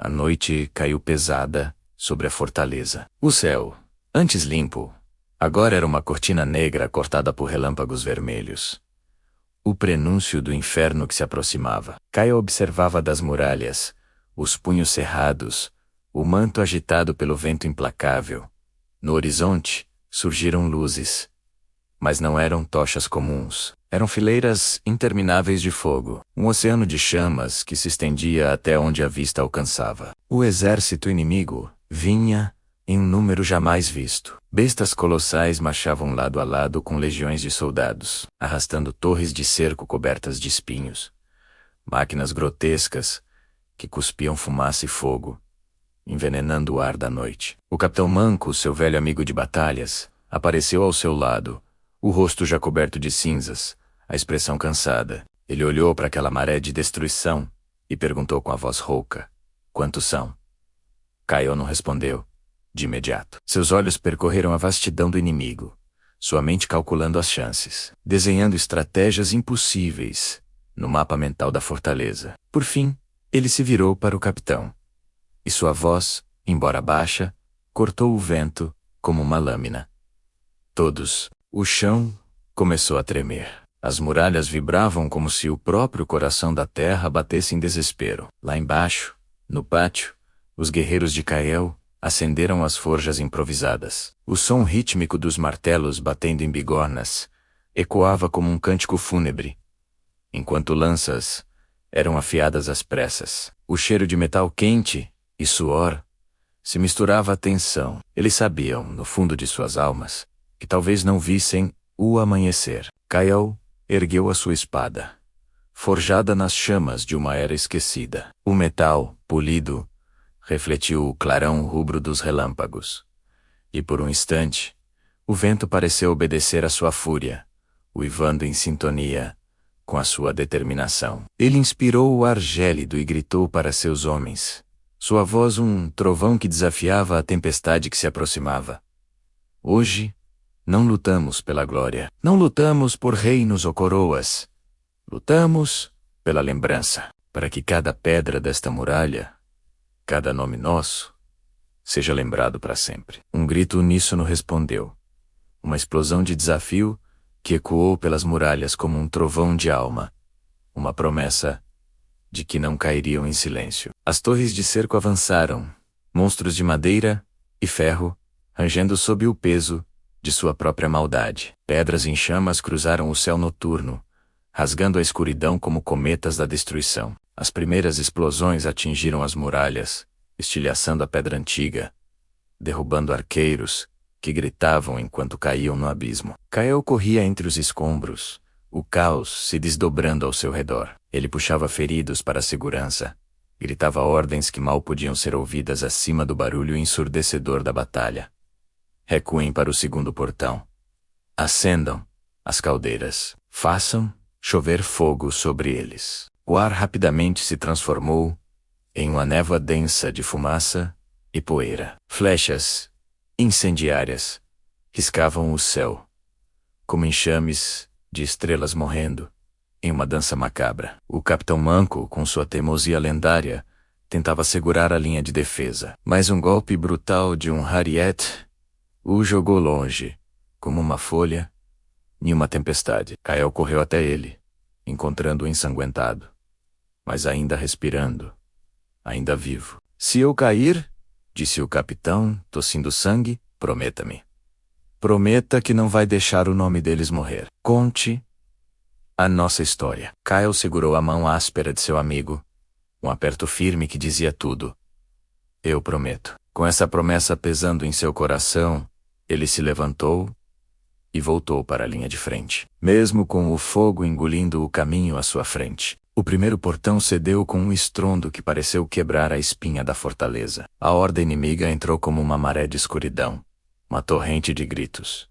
A noite caiu pesada sobre a fortaleza. O céu, antes limpo, agora era uma cortina negra cortada por relâmpagos vermelhos. O prenúncio do inferno que se aproximava. Caio observava das muralhas, os punhos cerrados, o manto agitado pelo vento implacável. No horizonte, surgiram luzes. Mas não eram tochas comuns. Eram fileiras intermináveis de fogo. Um oceano de chamas que se estendia até onde a vista alcançava. O exército inimigo vinha em um número jamais visto. Bestas colossais marchavam lado a lado com legiões de soldados, arrastando torres de cerco cobertas de espinhos. Máquinas grotescas que cuspiam fumaça e fogo, envenenando o ar da noite. O capitão Manco, seu velho amigo de batalhas, apareceu ao seu lado, o rosto já coberto de cinzas, a expressão cansada. Ele olhou para aquela maré de destruição e perguntou com a voz rouca: "Quantos são?" Caio não respondeu de imediato. Seus olhos percorreram a vastidão do inimigo, sua mente calculando as chances, desenhando estratégias impossíveis no mapa mental da fortaleza. Por fim, ele se virou para o capitão. E sua voz, embora baixa, cortou o vento como uma lâmina. Todos. O chão começou a tremer. As muralhas vibravam como se o próprio coração da terra batesse em desespero. Lá embaixo, no pátio, os guerreiros de Cael acenderam as forjas improvisadas. O som rítmico dos martelos batendo em bigornas ecoava como um cântico fúnebre, enquanto lanças eram afiadas às pressas. O cheiro de metal quente e suor se misturava à tensão. Eles sabiam, no fundo de suas almas, que talvez não vissem o amanhecer. Cael ergueu a sua espada, forjada nas chamas de uma era esquecida. O metal, polido, refletiu o clarão rubro dos relâmpagos. E por um instante, o vento pareceu obedecer à sua fúria, uivando em sintonia com a sua determinação. Ele inspirou o ar gélido e gritou para seus homens, sua voz um trovão que desafiava a tempestade que se aproximava: "Hoje, não lutamos pela glória. Não lutamos por reinos ou coroas. Lutamos pela lembrança, para que cada pedra desta muralha, cada nome nosso, seja lembrado para sempre." Um grito uníssono respondeu. Uma explosão de desafio que ecoou pelas muralhas como um trovão de alma. Uma promessa de que não cairiam em silêncio. As torres de cerco avançaram, monstros de madeira e ferro, rangendo sob o peso de sua própria maldade. Pedras em chamas cruzaram o céu noturno, rasgando a escuridão como cometas da destruição. As primeiras explosões atingiram as muralhas, estilhaçando a pedra antiga, derrubando arqueiros, que gritavam enquanto caíam no abismo. Cael corria entre os escombros, o caos se desdobrando ao seu redor. Ele puxava feridos para a segurança, gritava ordens que mal podiam ser ouvidas acima do barulho ensurdecedor da batalha. Recuem para o segundo portão. Acendam as caldeiras. Façam chover fogo sobre eles. O ar rapidamente se transformou em uma névoa densa de fumaça e poeira. Flechas incendiárias riscavam o céu, como enxames de estrelas morrendo em uma dança macabra. O capitão Manco, com sua teimosia lendária, tentava segurar a linha de defesa, mas um golpe brutal de um Harriet o jogou longe, como uma folha em uma tempestade. Cael correu até ele, encontrando-o ensanguentado, mas ainda respirando, ainda vivo. "Se eu cair", disse o capitão, tossindo sangue, "prometa-me. Prometa que não vai deixar o nome deles morrer. Conte a nossa história." Cael segurou a mão áspera de seu amigo, um aperto firme que dizia tudo. "Eu prometo." Com essa promessa pesando em seu coração, ele se levantou e voltou para a linha de frente, mesmo com o fogo engolindo o caminho à sua frente. O primeiro portão cedeu com um estrondo que pareceu quebrar a espinha da fortaleza. A horda inimiga entrou como uma maré de escuridão, uma torrente de gritos,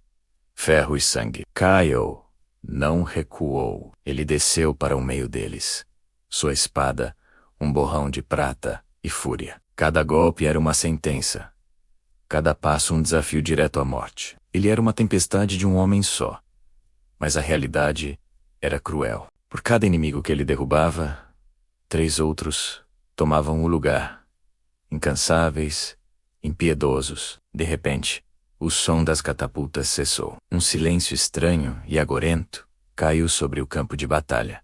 ferro e sangue. Caio não recuou. Ele desceu para o meio deles, sua espada um borrão de prata e fúria. Cada golpe era uma sentença, cada passo um desafio direto à morte. Ele era uma tempestade de um homem só, mas a realidade era cruel. Por cada inimigo que ele derrubava, 3 outros tomavam o lugar, incansáveis, impiedosos. De repente, o som das catapultas cessou. Um silêncio estranho e agorento caiu sobre o campo de batalha,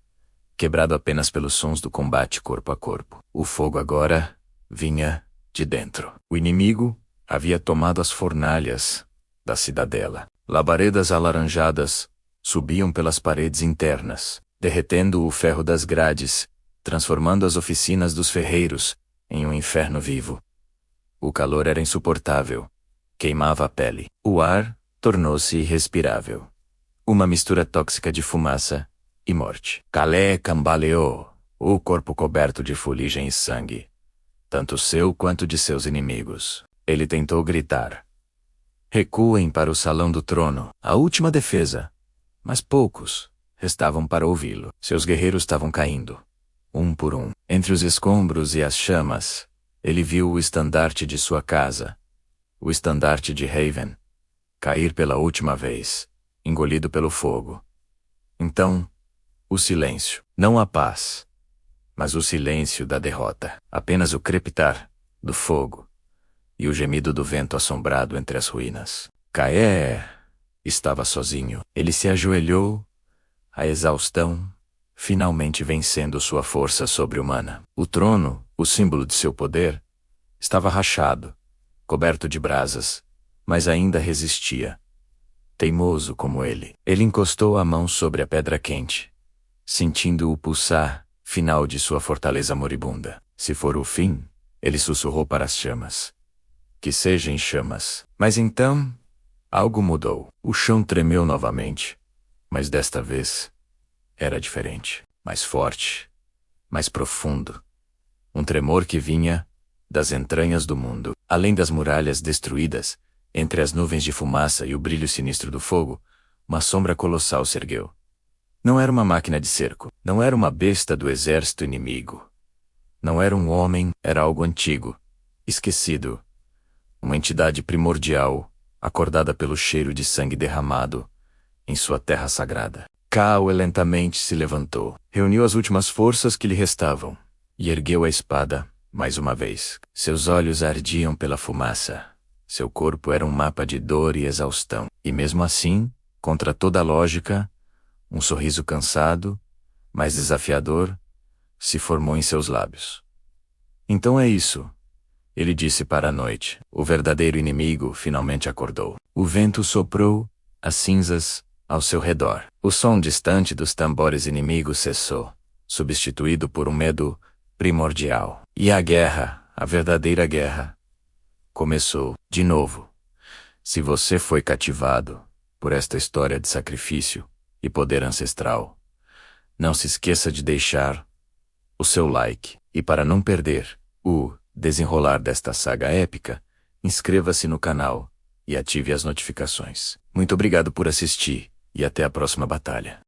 quebrado apenas pelos sons do combate corpo a corpo. O fogo agora vinha de dentro. O inimigo havia tomado as fornalhas da cidadela. Labaredas alaranjadas subiam pelas paredes internas, derretendo o ferro das grades, transformando as oficinas dos ferreiros em um inferno vivo. O calor era insuportável. Queimava a pele. O ar tornou-se irrespirável. Uma mistura tóxica de fumaça e morte. Calé cambaleou, o corpo coberto de fuligem e sangue, tanto seu quanto de seus inimigos. Ele tentou gritar: recuem para o salão do trono, a última defesa. Mas poucos restavam para ouvi-lo. Seus guerreiros estavam caindo, um por um. Entre os escombros e as chamas, ele viu o estandarte de sua casa, o estandarte de Haven, cair pela última vez, engolido pelo fogo. Então, o silêncio. Não a paz, mas o silêncio da derrota. Apenas o crepitar do fogo e o gemido do vento assombrado entre as ruínas. Caé estava sozinho. Ele se ajoelhou, a exaustão finalmente vencendo sua força sobre-humana. O trono, o símbolo de seu poder, estava rachado, coberto de brasas, mas ainda resistia. Teimoso como ele encostou a mão sobre a pedra quente, sentindo o pulsar final de sua fortaleza moribunda. Se for o fim, ele sussurrou para as chamas. Que seja em chamas. Mas então, algo mudou. O chão tremeu novamente, mas desta vez era diferente, mais forte, mais profundo. Um tremor que vinha das entranhas do mundo. Além das muralhas destruídas, entre as nuvens de fumaça e o brilho sinistro do fogo, uma sombra colossal se ergueu. Não era uma máquina de cerco, não era uma besta do exército inimigo. Não era um homem, era algo antigo, esquecido. Uma entidade primordial, acordada pelo cheiro de sangue derramado em sua terra sagrada. Kael lentamente se levantou, reuniu as últimas forças que lhe restavam, e ergueu a espada, mais uma vez. Seus olhos ardiam pela fumaça. Seu corpo era um mapa de dor e exaustão. E mesmo assim, contra toda a lógica, um sorriso cansado, mas desafiador, se formou em seus lábios. Então é isso, ele disse para a noite. O verdadeiro inimigo finalmente acordou. O vento soprou as cinzas ao seu redor. O som distante dos tambores inimigos cessou, substituído por um medo primordial. E a guerra, a verdadeira guerra, começou de novo. Se você foi cativado por esta história de sacrifício e poder ancestral, não se esqueça de deixar o seu like. E para não perder o desenrolar desta saga épica, inscreva-se no canal e ative as notificações. Muito obrigado por assistir e até a próxima batalha.